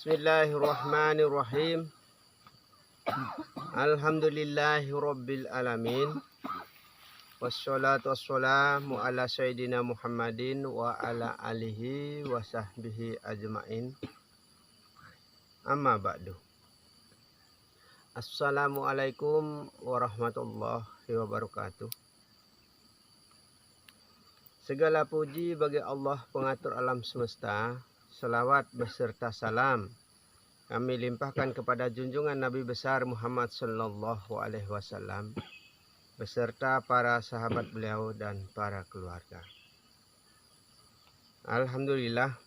Bismillahirrahmanirrahim. Alhamdulillahirabbil alamin. Wassalatu wassalamu ala sayyidina Muhammadin wa ala alihi wa sahbihi ajmain. Amma ba'du. Assalamualaikum warahmatullahi wabarakatuh. Segala puji bagi Allah pengatur alam semesta. Salawat beserta salam kami limpahkan kepada junjungan Nabi besar Muhammad sallallahu alaihi wasallam beserta para sahabat beliau dan para keluarga. Alhamdulillah,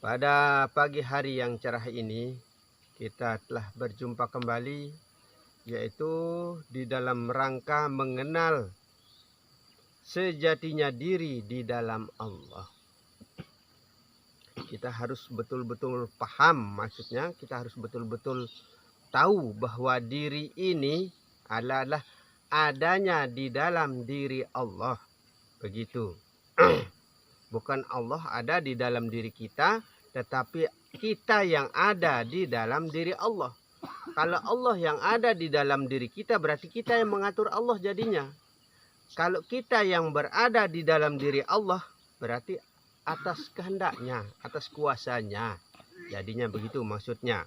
pada pagi hari yang cerah ini kita telah berjumpa kembali, yaitu di dalam rangka mengenal sejatinya diri di dalam Allah. Kita harus betul-betul paham, maksudnya kita harus betul-betul tahu bahwa diri ini adalah adanya di dalam diri Allah. Begitu. Bukan Allah ada di dalam diri kita, tetapi kita yang ada di dalam diri Allah. Kalau Allah yang ada di dalam diri kita, berarti kita yang mengatur Allah jadinya. Kalau kita yang berada di dalam diri Allah, berarti atas kehendaknya, atas kuasanya. Jadinya begitu maksudnya.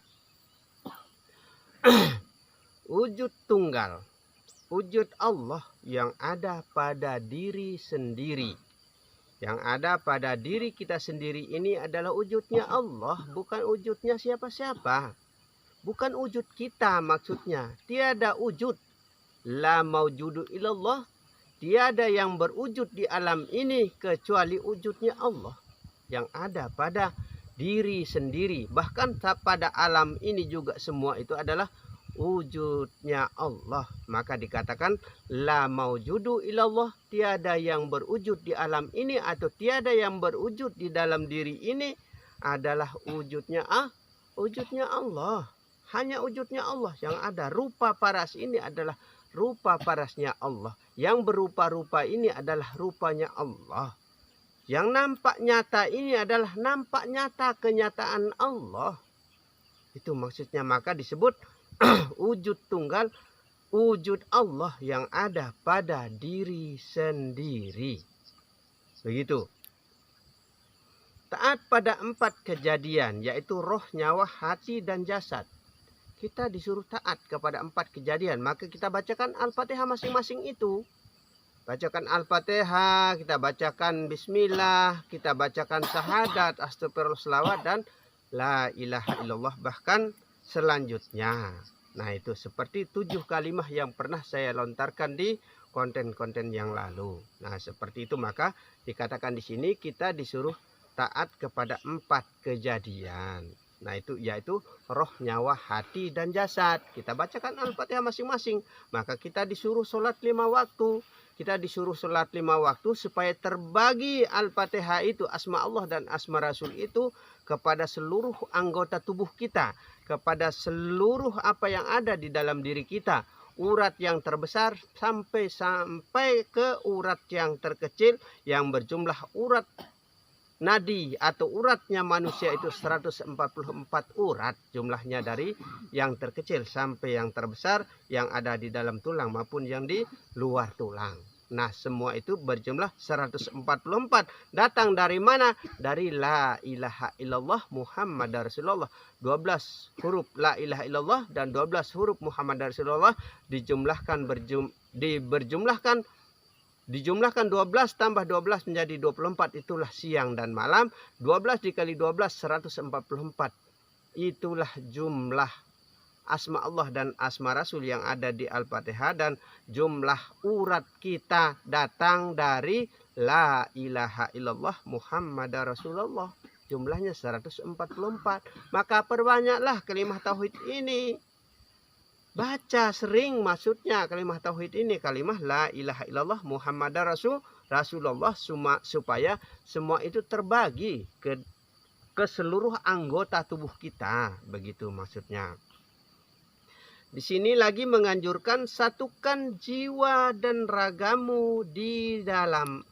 Wujud tunggal, wujud Allah yang ada pada diri sendiri. Yang ada pada diri kita sendiri ini adalah wujudnya Allah, bukan wujudnya siapa-siapa. Bukan wujud kita maksudnya. Tiada wujud. La maujudu illallah. Tiada yang berwujud di alam ini kecuali wujudnya Allah yang ada pada diri sendiri. Bahkan pada alam ini juga semua itu adalah wujudnya Allah. Maka dikatakan la maujudu illallah, tiada yang berwujud di alam ini atau tiada yang berwujud di dalam diri ini adalah wujudnya Allah. Hanya wujudnya Allah yang ada. Rupa paras ini adalah rupa parasnya Allah. Yang berupa-rupa ini adalah rupanya Allah. Yang nampak nyata ini adalah nampak nyata kenyataan Allah. Itu maksudnya, maka disebut wujud tunggal, wujud Allah yang ada pada diri sendiri. Begitu. Taat pada 4 kejadian, yaitu roh, nyawa, hati, dan jasad. Kita disuruh taat kepada 4 kejadian. Maka kita bacakan Al-Fatihah masing-masing itu. Bacakan Al-Fatihah, kita bacakan Bismillah, kita bacakan syahadat, astagfirullah, selawat, dan la ilaha illallah. Bahkan selanjutnya. Nah itu seperti 7 kalimat yang pernah saya lontarkan di konten-konten yang lalu. Nah seperti itu, maka dikatakan di sini kita disuruh taat kepada 4 kejadian. Nah itu yaitu roh, nyawa, hati, dan jasad. Kita bacakan Al-Fatihah masing-masing. Maka kita disuruh sholat 5 waktu. Kita disuruh sholat 5 waktu supaya terbagi Al-Fatihah itu, asma Allah dan asma Rasul itu kepada seluruh anggota tubuh kita. Kepada seluruh apa yang ada di dalam diri kita. Urat yang terbesar sampai ke urat yang terkecil yang berjumlah urat nadi atau uratnya manusia itu 144 urat jumlahnya, dari yang terkecil sampai yang terbesar yang ada di dalam tulang maupun yang di luar tulang. Nah semua itu berjumlah 144. Datang dari mana? Dari la ilaha illallah Muhammad Rasulullah. 12 huruf la ilaha illallah dan 12 huruf Muhammad Rasulullah dijumlahkan 12 tambah 12 menjadi 24, itulah siang dan malam. 12 dikali 12 144. Itulah jumlah asma Allah dan asma Rasul yang ada di Al-Fatihah, dan jumlah urat kita datang dari la ilaha illallah Muhammad Rasulullah. Jumlahnya 144. Maka perbanyaklah kalimat tauhid ini. Baca sering maksudnya kalimat tauhid ini, kalimat la ilaha illallah Muhammad Rasulullah, supaya semua itu terbagi ke seluruh anggota tubuh kita. Begitu maksudnya. Di sini lagi menganjurkan satukan jiwa dan ragamu di dalam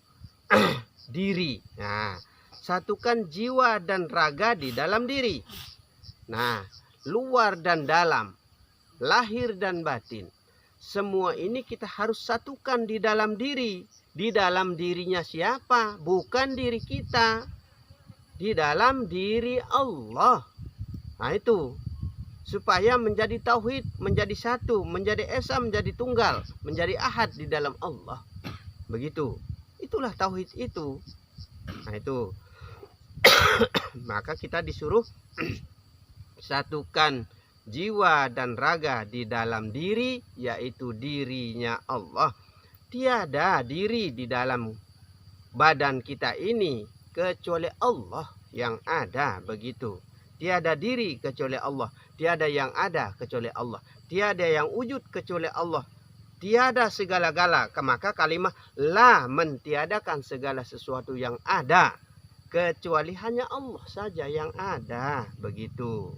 diri. Nah, satukan jiwa dan raga di dalam diri. Nah, luar dan dalam, lahir dan batin, semua ini kita harus satukan di dalam diri. Di dalam dirinya siapa? Bukan diri kita. Di dalam diri Allah. Nah itu, supaya menjadi tauhid, menjadi satu, menjadi esa, menjadi tunggal, menjadi ahad di dalam Allah. Begitu. Itulah tauhid itu. Nah itu. Maka kita disuruh satukan jiwa dan raga di dalam diri, yaitu dirinya Allah. Tiada diri di dalam badan kita ini kecuali Allah yang ada, begitu. Tiada diri kecuali Allah, tiada yang ada kecuali Allah, tiada yang wujud kecuali Allah, tiada segala-gala. Maka kalimat la mentiadakan segala sesuatu yang ada, kecuali hanya Allah saja yang ada, begitu.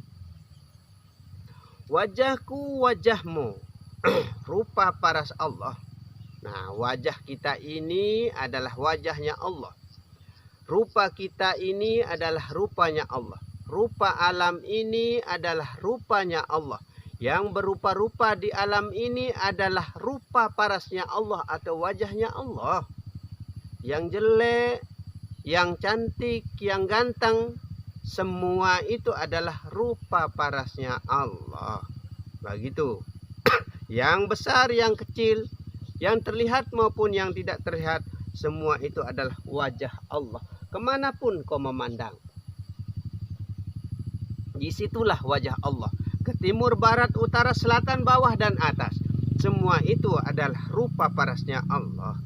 Wajahku wajahmu, rupa paras Allah. Nah, wajah kita ini adalah wajahnya Allah. Rupa kita ini adalah rupanya Allah. Rupa alam ini adalah rupanya Allah. Yang berupa-rupa di alam ini adalah rupa parasnya Allah atau wajahnya Allah. Yang jelek, yang cantik, yang ganteng, semua itu adalah rupa parasnya Allah. Begitu. Yang besar, yang kecil, yang terlihat maupun yang tidak terlihat, semua itu adalah wajah Allah. Kemanapun kau memandang, disitulah wajah Allah. Ke timur, barat, utara, selatan, bawah, dan atas, semua itu adalah rupa parasnya Allah.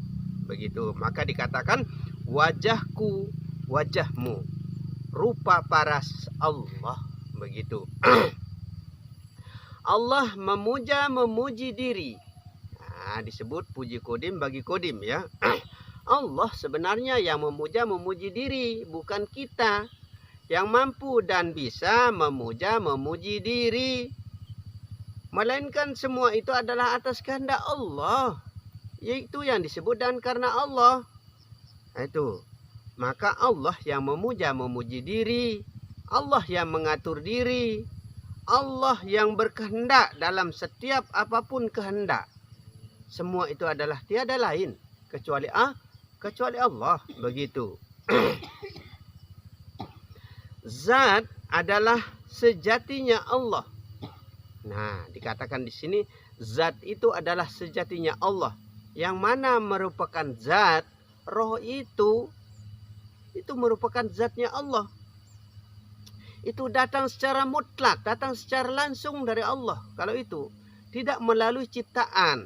Begitu. Maka dikatakan wajahku wajahmu, rupa paras Allah. Begitu. Allah memuji diri. Nah, disebut puji kodim bagi kodim ya. Allah sebenarnya yang memuji diri, bukan kita. Yang mampu dan bisa memuji diri. Melainkan semua itu adalah atas kehendak Allah. Yaitu yang disebut dan karena Allah. Nah, itu. Maka Allah yang memuji diri. Allah yang mengatur diri. Allah yang berkehendak dalam setiap apapun kehendak. Semua itu adalah tiada lain kecuali Allah. Begitu. Zat adalah sejatinya Allah. Nah, dikatakan di sini zat itu adalah sejatinya Allah. Yang mana merupakan zat, roh itu merupakan zatnya Allah. Itu datang secara mutlak, datang secara langsung dari Allah. Kalau itu tidak melalui ciptaan,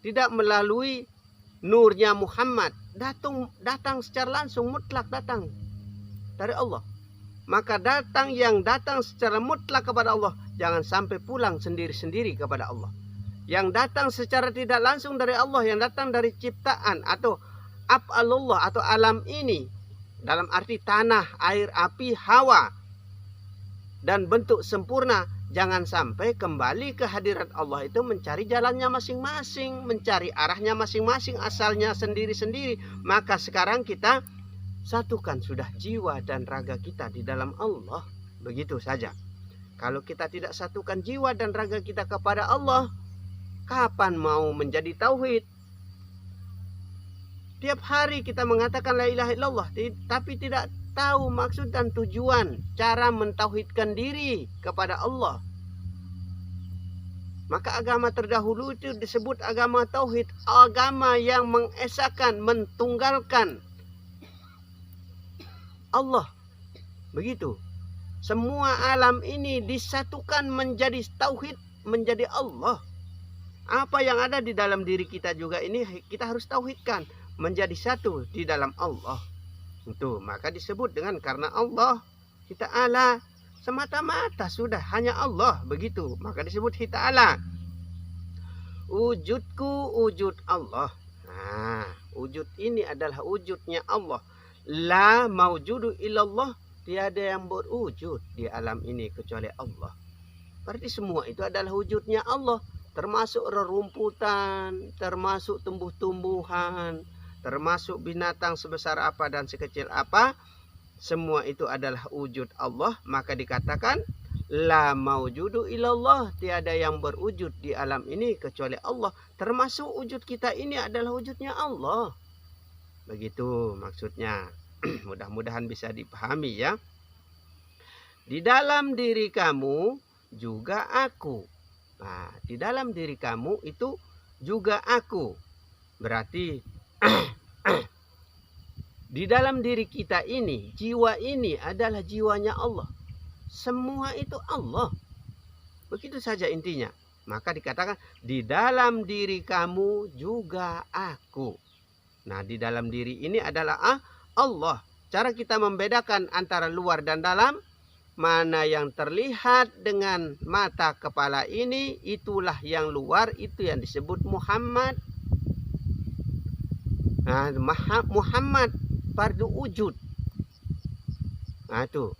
tidak melalui nurnya Muhammad, datang secara langsung, mutlak datang dari Allah. Maka yang datang secara mutlak kepada Allah, jangan sampai pulang sendiri-sendiri kepada Allah. Yang datang secara tidak langsung dari Allah, yang datang dari ciptaan atau af'alullah atau alam ini, dalam arti tanah, air, api, hawa, dan bentuk sempurna, jangan sampai kembali ke hadirat Allah itu mencari jalannya masing-masing, mencari arahnya masing-masing, asalnya sendiri-sendiri. Maka sekarang kita satukan sudah jiwa dan raga kita di dalam Allah. Begitu saja. Kalau kita tidak satukan jiwa dan raga kita kepada Allah, kapan mau menjadi tauhid? Tiap hari kita mengatakan la ilaha illallah, tapi tidak tahu maksud dan tujuan cara mentauhidkan diri kepada Allah. Maka agama terdahulu itu disebut agama tauhid, agama yang mengesahkan, mentunggalkan Allah. Begitu. Semua alam ini disatukan menjadi tauhid, menjadi Allah. Apa yang ada di dalam diri kita juga ini kita harus tauhidkan, menjadi satu di dalam Allah. Itu maka disebut dengan karena Allah kita Allah, semata-mata sudah hanya Allah. Begitu maka disebut kita Allah. Wujudku wujud Allah. Nah, wujud ini adalah wujudnya Allah. La maujudu illallah, tiada yang berwujud di alam ini kecuali Allah. Berarti semua itu adalah wujudnya Allah, termasuk rerumputan, termasuk tumbuh-tumbuhan, termasuk binatang sebesar apa dan sekecil apa, semua itu adalah wujud Allah, maka dikatakan la maujudu illallah, tiada yang berwujud di alam ini kecuali Allah, termasuk wujud kita ini adalah wujudnya Allah. Begitu maksudnya. Mudah-mudahan bisa dipahami ya. Di dalam diri kamu juga aku. Nah, di dalam diri kamu itu juga aku. Berarti di dalam diri kita ini, jiwa ini adalah jiwanya Allah. Semua itu Allah. Begitu saja intinya. Maka dikatakan di dalam diri kamu juga aku. Nah, di dalam diri ini adalah Allah. Cara kita membedakan antara luar dan dalam, mana yang terlihat dengan mata kepala ini, itulah yang luar, itu yang disebut Muhammad. Nah, Muhammad fardu wujud. Nah, itu.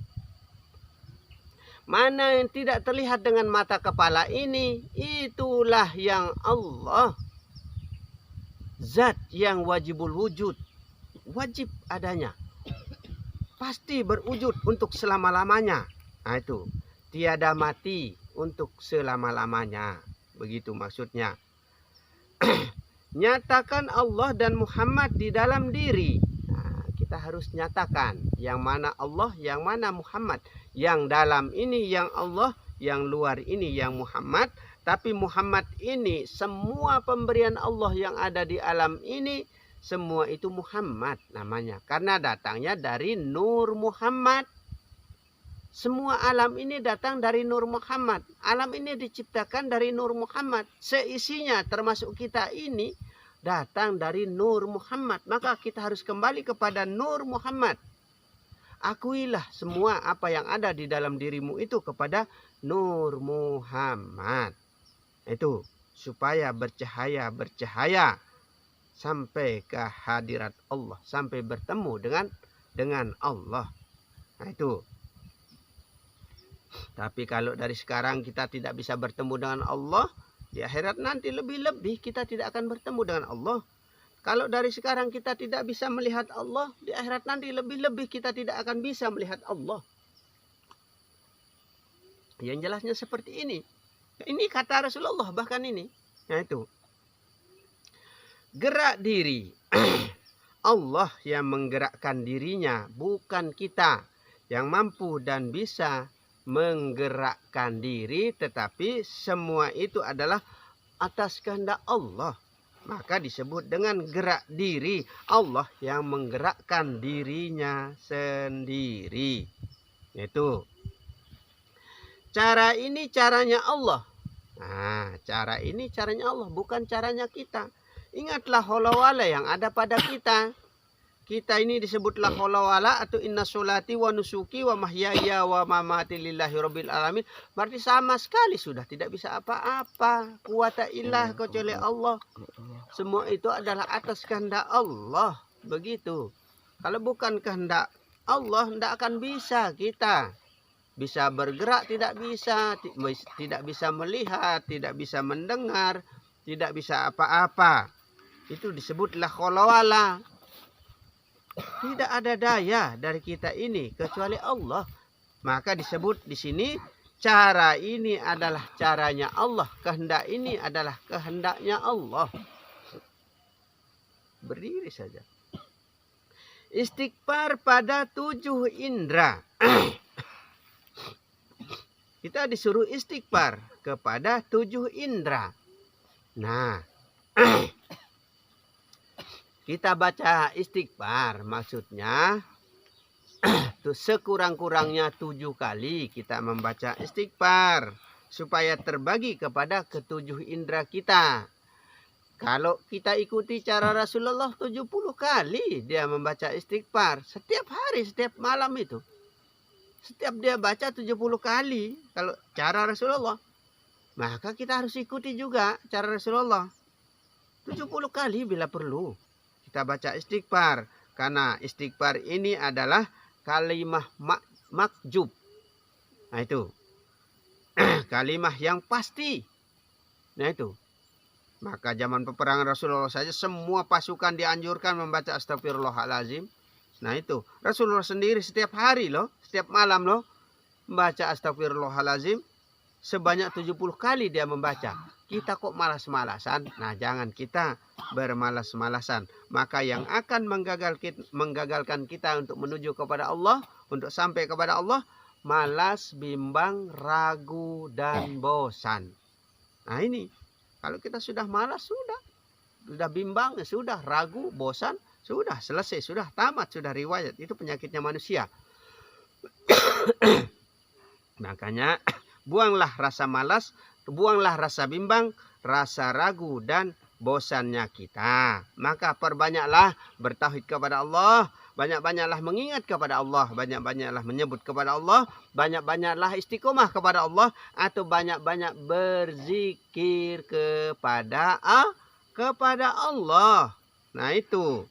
Mana yang tidak terlihat dengan mata kepala ini, itulah yang Allah. Zat yang wajibul wujud. Wajib adanya. Pasti berwujud untuk selama-lamanya. Nah, itu. Tiada mati untuk selama-lamanya. Begitu maksudnya. Nyatakan Allah dan Muhammad di dalam diri. Nah, kita harus nyatakan yang mana Allah, yang mana Muhammad. Yang dalam ini yang Allah, yang luar ini yang Muhammad. Tapi Muhammad ini, semua pemberian Allah yang ada di alam ini, semua itu Muhammad namanya. Karena datangnya dari Nur Muhammad. Semua alam ini datang dari Nur Muhammad. Alam ini diciptakan dari Nur Muhammad. Seisinya termasuk kita ini datang dari Nur Muhammad. Maka kita harus kembali kepada Nur Muhammad. Akuilah semua apa yang ada di dalam dirimu itu kepada Nur Muhammad. Itu supaya bercahaya sampai ke hadirat Allah, sampai bertemu dengan Allah. Nah, itu. Tapi kalau dari sekarang kita tidak bisa bertemu dengan Allah, di akhirat nanti lebih-lebih kita tidak akan bertemu dengan Allah. Kalau dari sekarang kita tidak bisa melihat Allah, di akhirat nanti lebih-lebih kita tidak akan bisa melihat Allah. Yang jelasnya seperti ini. Ini kata Rasulullah bahkan ini. Nah, itu. Gerak diri. Allah yang menggerakkan dirinya, bukan kita yang mampu dan bisa menggerakkan diri, tetapi semua itu adalah atas kehendak Allah. Maka disebut dengan gerak diri. Allah yang menggerakkan dirinya sendiri. Itu. Cara ini caranya Allah. Nah, cara ini caranya Allah, bukan caranya kita. Ingatlah holawala yang ada pada kita. Kita ini disebutlah holawala atau inna sholati wa nusuki wa mahyaya wa mamati lillahi rabbil alamin. Berarti sama sekali sudah tidak bisa apa-apa. Quwata illah kecuali Allah. Semua itu adalah atas kehendak Allah. Begitu. Kalau bukan kehendak Allah, tidak akan bisa kita. Bisa bergerak, tidak bisa. Tidak bisa melihat, tidak bisa mendengar, tidak bisa apa-apa. Itu disebutlah holawala. Tidak ada daya dari kita ini kecuali Allah. Maka disebut di sini cara ini adalah caranya Allah. Kehendak ini adalah kehendaknya Allah. Berdiri saja. Istighfar pada 7 indera. Kita disuruh istighfar kepada 7 indera. Nah, kita baca istighfar, maksudnya sekurang-kurangnya 7 kali kita membaca istighfar supaya terbagi kepada ke-7 indera kita. Kalau kita ikuti cara Rasulullah 70 kali dia membaca istighfar setiap hari, setiap malam itu. Setiap dia baca 70 kali kalau cara Rasulullah. Maka kita harus ikuti juga cara Rasulullah. 70 kali bila perlu. Kita baca istighfar. Karena istighfar ini adalah kalimah makjub. Nah, itu. Kalimah yang pasti. Nah, itu. Maka zaman peperangan Rasulullah saja semua pasukan dianjurkan membaca astagfirullahalazim. Nah itu, Rasulullah sendiri setiap hari loh, setiap malam loh, membaca astagfirullahalazim sebanyak 70 kali dia membaca. Kita kok malas-malasan? Nah jangan kita bermalas-malasan. Maka yang akan menggagalkan kita untuk menuju kepada Allah, untuk sampai kepada Allah, malas, bimbang, ragu, dan bosan. Nah ini, kalau kita sudah malas, sudah bimbang, sudah ragu, bosan, sudah selesai, sudah tamat, sudah riwayat. Itu penyakitnya manusia. Makanya buanglah rasa malas, buanglah rasa bimbang, rasa ragu dan bosannya kita. Maka perbanyaklah bertauhid kepada Allah, banyak-banyaklah mengingat kepada Allah, banyak-banyaklah menyebut kepada Allah, banyak-banyaklah istiqomah kepada Allah, atau banyak-banyak berzikir kepada Allah. Nah itu.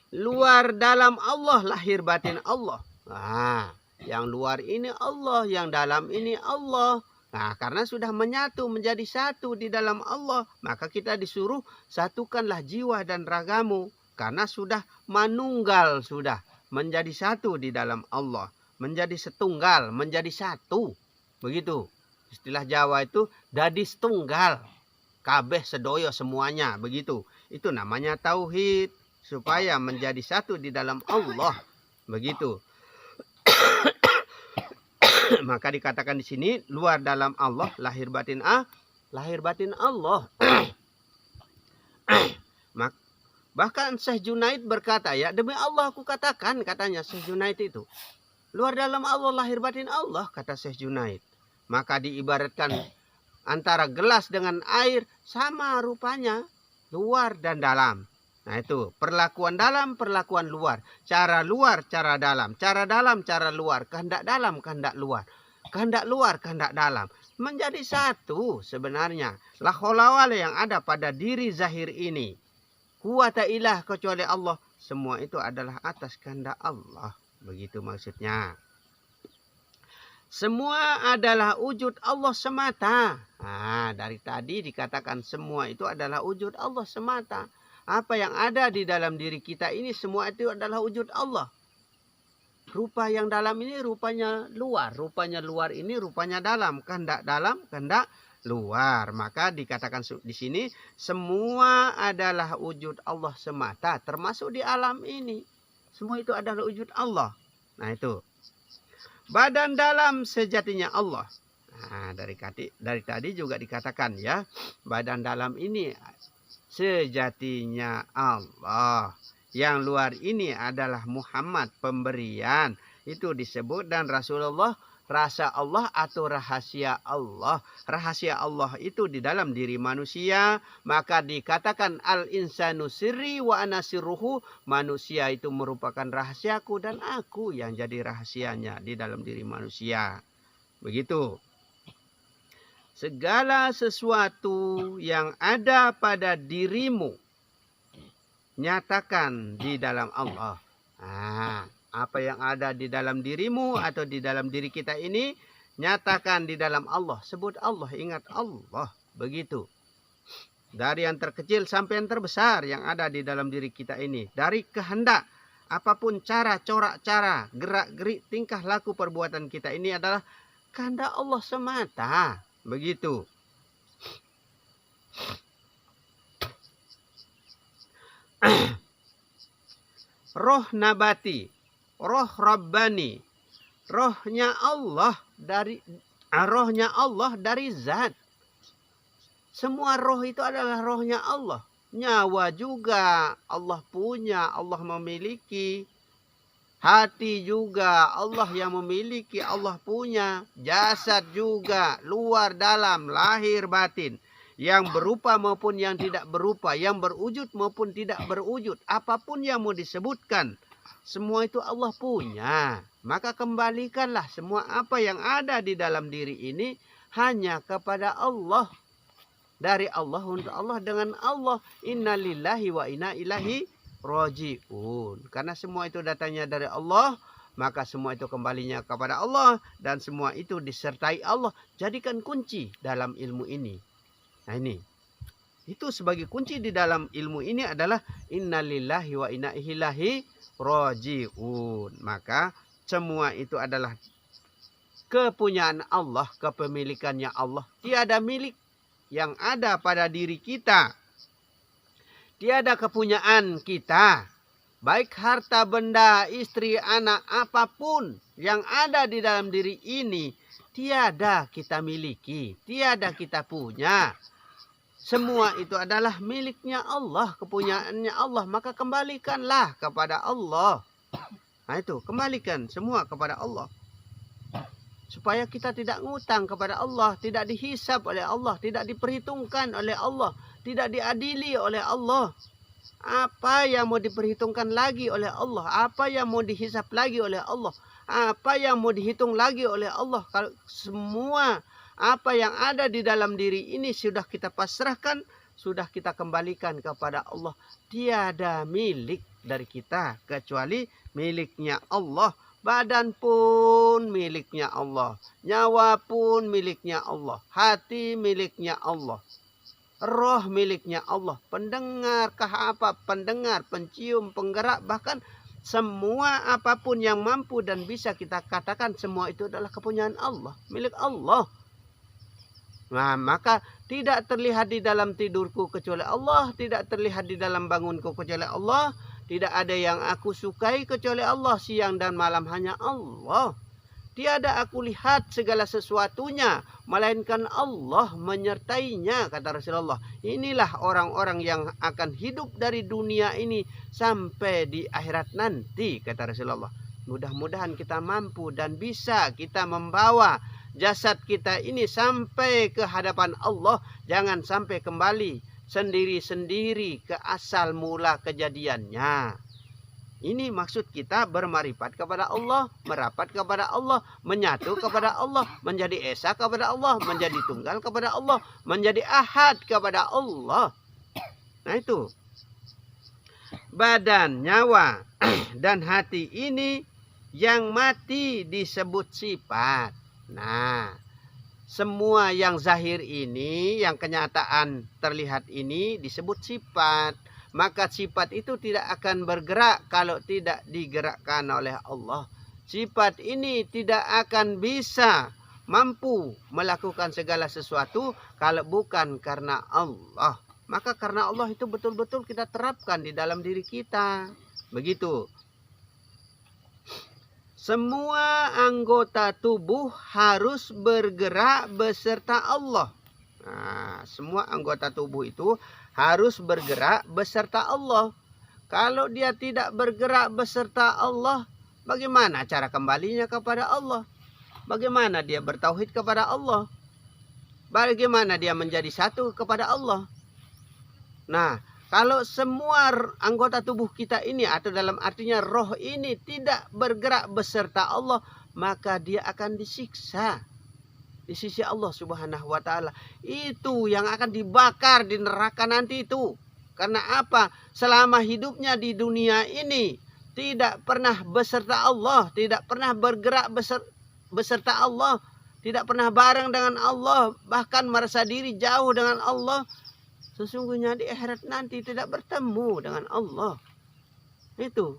Luar dalam Allah, lahir batin Allah. Nah, yang luar ini Allah, yang dalam ini Allah. Nah, karena sudah menyatu menjadi satu di dalam Allah, maka kita disuruh satukanlah jiwa dan ragamu. Karena sudah manunggal, sudah menjadi satu di dalam Allah. Menjadi setunggal, menjadi satu. Begitu. Istilah Jawa itu dadi setunggal. Kabeh sedoyo semuanya. Begitu. Itu namanya tauhid. Supaya menjadi satu di dalam Allah. Begitu. Maka dikatakan di sini luar dalam Allah, lahir batin Allah. Bahkan Syekh Junaid berkata, ya demi Allah aku katakan, katanya Syekh Junaid itu. Luar dalam Allah, lahir batin Allah, kata Syekh Junaid. Maka diibaratkan antara gelas dengan air sama rupanya, luar dan dalam. Nah itu, perlakuan dalam, perlakuan luar. Cara luar, cara dalam. Cara dalam, cara luar. Kehendak dalam, kehendak luar. Kehendak luar, kehendak dalam. Menjadi satu sebenarnya. La haula wala yang ada pada diri zahir ini. Kuwata ilah kecuali Allah. Semua itu adalah atas kehendak Allah. Begitu maksudnya. Semua adalah wujud Allah semata. Nah, dari tadi dikatakan semua itu adalah wujud Allah semata. Apa yang ada di dalam diri kita ini semua itu adalah wujud Allah. Rupa yang dalam ini rupanya luar. Rupanya luar ini rupanya dalam. Kehendak dalam, kehendak luar. Maka dikatakan di sini semua adalah wujud Allah semata. Termasuk di alam ini. Semua itu adalah wujud Allah. Nah itu. Badan dalam sejatinya Allah. Nah dari tadi juga dikatakan ya. Badan dalam ini sejatinya Allah. Yang luar ini adalah Muhammad, pemberian. Itu disebut dan Rasulullah, rasa Allah atau rahasia Allah. Rahasia Allah itu di dalam diri manusia. Maka dikatakan al-insanu sirri wa ana sirruhu. Manusia itu merupakan rahasiaku dan aku yang jadi rahasianya di dalam diri manusia. Begitu. Segala sesuatu yang ada pada dirimu, nyatakan di dalam Allah. Nah, apa yang ada di dalam dirimu atau di dalam diri kita ini, nyatakan di dalam Allah. Sebut Allah, ingat Allah. Begitu. Dari yang terkecil sampai yang terbesar yang ada di dalam diri kita ini. Dari kehendak, apapun cara, corak cara, gerak-gerik, tingkah laku perbuatan kita ini adalah kehendak Allah semata. Begitu. Roh nabati, roh rabbani, rohnya Allah dari zat. Semua roh itu adalah rohnya Allah. Nyawa juga Allah punya, Allah memiliki. Hati juga Allah yang memiliki, Allah punya. Jasad juga, luar dalam, lahir batin. Yang berupa maupun yang tidak berupa. Yang berwujud maupun tidak berwujud. Apapun yang mau disebutkan. Semua itu Allah punya. Maka kembalikanlah semua apa yang ada di dalam diri ini hanya kepada Allah. Dari Allah untuk Allah dengan Allah. Inna lillahi wa inna ilahi roji'un. Karena semua itu datangnya dari Allah, maka semua itu kembalinya kepada Allah dan semua itu disertai Allah. Jadikan kunci dalam ilmu ini. Nah ini. Itu sebagai kunci di dalam ilmu ini adalah innalillahi wa inna ilaihi raji'un. Maka semua itu adalah kepunyaan Allah, kepemilikannya Allah. Tiada milik yang ada pada diri kita. Tiada kepunyaan kita. Baik harta benda, istri, anak, apapun yang ada di dalam diri ini, tiada kita miliki, tiada kita punya. Semua itu adalah miliknya Allah, kepunyaannya Allah. Maka kembalikanlah kepada Allah. Nah itu, kembalikan semua kepada Allah. Supaya kita tidak ngutang kepada Allah, tidak dihisab oleh Allah, tidak diperhitungkan oleh Allah, tidak diadili oleh Allah. Apa yang mau diperhitungkan lagi oleh Allah? Apa yang mau dihisab lagi oleh Allah? Apa yang mau dihitung lagi oleh Allah? Kalau semua apa yang ada di dalam diri ini sudah kita pasrahkan, sudah kita kembalikan kepada Allah. Tiada milik dari kita kecuali miliknya Allah. Badan pun miliknya Allah. Nyawa pun miliknya Allah. Hati miliknya Allah. Roh miliknya Allah. Pendengar, pendengar, pencium, penggerak, bahkan semua apapun yang mampu dan bisa kita katakan, semua itu adalah kepunyaan Allah, milik Allah. Nah, maka tidak terlihat di dalam tidurku kecuali Allah, tidak terlihat di dalam bangunku kecuali Allah, tidak ada yang aku sukai kecuali Allah, siang dan malam hanya Allah. Tiada aku lihat segala sesuatunya, melainkan Allah menyertainya, kata Rasulullah. Inilah orang-orang yang akan hidup dari dunia ini sampai di akhirat nanti, kata Rasulullah. Mudah-mudahan kita mampu dan bisa kita membawa jasad kita ini sampai ke hadapan Allah. Jangan sampai kembali sendiri-sendiri ke asal mula kejadiannya. Ini maksud kita bermarifat kepada Allah, merapat kepada Allah, menyatu kepada Allah, menjadi esa kepada Allah, menjadi tunggal kepada Allah, menjadi ahad kepada Allah. Nah itu. Badan, nyawa, dan hati ini yang mati disebut sifat. Nah, semua yang zahir ini, yang kenyataan terlihat ini disebut sifat. Maka sifat itu tidak akan bergerak kalau tidak digerakkan oleh Allah. Sifat ini tidak akan bisa mampu melakukan segala sesuatu kalau bukan karena Allah. Maka karena Allah itu betul-betul kita terapkan di dalam diri kita. Begitu. Semua anggota tubuh harus bergerak beserta Allah. Nah, semua anggota tubuh itu harus bergerak beserta Allah. Kalau dia tidak bergerak beserta Allah, bagaimana cara kembalinya kepada Allah? Bagaimana dia bertauhid kepada Allah? Bagaimana dia menjadi satu kepada Allah? Nah, kalau semua anggota tubuh kita ini, atau dalam artinya roh ini tidak bergerak beserta Allah, maka dia akan disiksa di sisi Allah Subhanahu wa taala. Itu yang akan dibakar di neraka nanti itu. Karena apa? Selama hidupnya di dunia ini tidak pernah beserta Allah, tidak pernah bergerak beserta Allah, tidak pernah bareng dengan Allah, bahkan merasa diri jauh dengan Allah. Sesungguhnya di akhirat nanti tidak bertemu dengan Allah. Itu.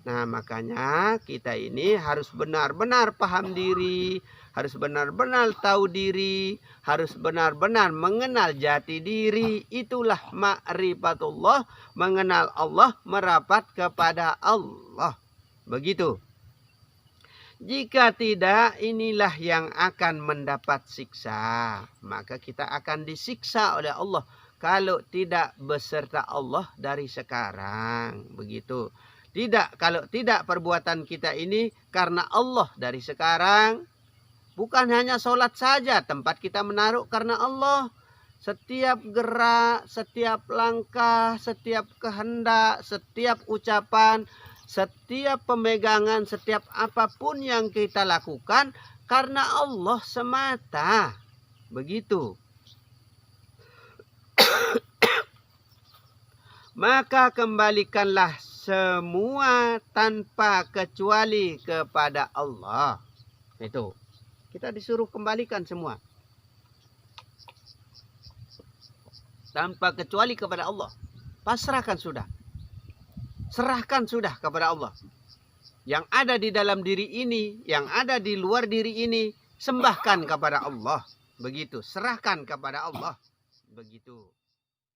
Nah, makanya kita ini harus benar-benar paham diri, harus benar-benar tahu diri, harus benar-benar mengenal jati diri. Itulah ma'rifatullah, mengenal Allah, merapat kepada Allah. Begitu. Jika tidak, inilah yang akan mendapat siksa. Maka kita akan disiksa oleh Allah kalau tidak beserta Allah dari sekarang. Begitu. Tidak, kalau tidak perbuatan kita ini karena Allah dari sekarang. Bukan hanya sholat saja, tempat kita menaruh karena Allah. Setiap gerak, setiap langkah, setiap kehendak, setiap ucapan, setiap pemegangan, setiap apapun yang kita lakukan karena Allah semata. Begitu. Maka kembalikanlah semua tanpa kecuali kepada Allah. Itu. Kita disuruh kembalikan semua. Tanpa kecuali kepada Allah. Pasrahkan sudah. Serahkan sudah kepada Allah. Yang ada di dalam diri ini, yang ada di luar diri ini, sembahkan kepada Allah. Begitu, serahkan kepada Allah. Begitu.